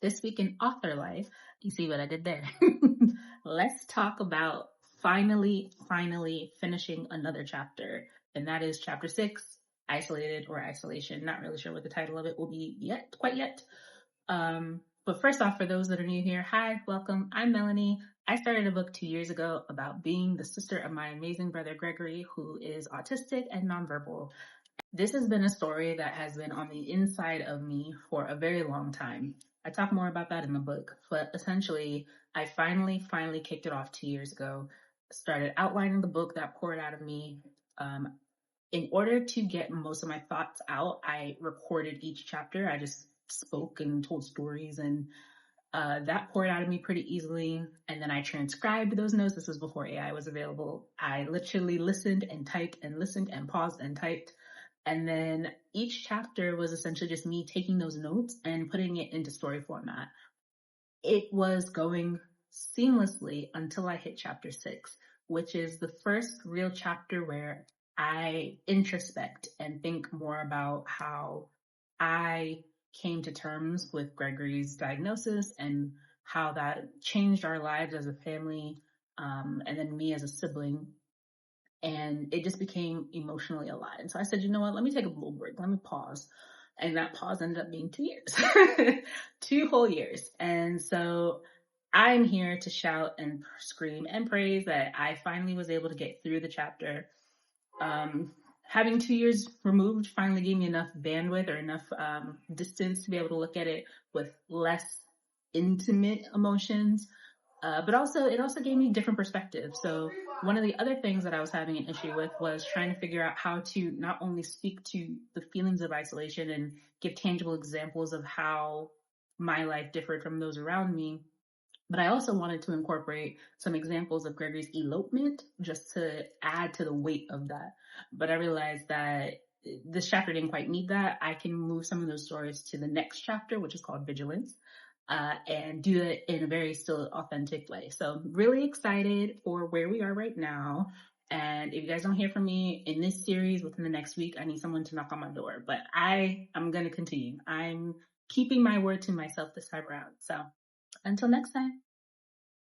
This week in author life, you see what I did there. Let's talk about finally finishing another chapter, and that is chapter 6, Isolated or Isolation. Not really sure what the title of it will be quite yet. But first off, for those that are new here, hi, welcome. I'm Melanie. I started a book 2 years ago about being the sister of my amazing brother Gregory, who is autistic and nonverbal. This has been a story that has been on the inside of me for a very long time. I talk more about that in the book, but essentially, I finally kicked it off 2 years ago. Started outlining the book that poured out of me. In order to get most of my thoughts out, I recorded each chapter. I just spoke and told stories, and that poured out of me pretty easily. And then I transcribed those notes. This was before AI was available. I literally listened and typed and listened and paused and typed. And then each chapter was essentially just me taking those notes and putting it into story format. It was going seamlessly until I hit chapter 6, which is the first real chapter where I introspect and think more about how I came to terms with Gregory's diagnosis and how that changed our lives as a family, and then me as a sibling. And it just became emotionally alive. And so I said, you know what, let me take a little break. Let me pause. And that pause ended up being 2 years, 2 whole years. And so I'm here to shout and scream and praise that I finally was able to get through the chapter. Having 2 years removed finally gave me enough bandwidth or enough distance to be able to look at it with less intimate emotions. But also, it also gave me different perspectives. So one of the other things that I was having an issue with was trying to figure out how to not only speak to the feelings of isolation and give tangible examples of how my life differed from those around me, but I also wanted to incorporate some examples of Gregory's elopement just to add to the weight of that. But I realized that this chapter didn't quite need that. I can move some of those stories to the next chapter, which is called Vigilance, and do it in a very still authentic way. So really excited for where we are right now. And if you guys don't hear from me in this series within the next week, I need someone to knock on my door. But I'm going to continue. I'm keeping my word to myself this time around. So until next time.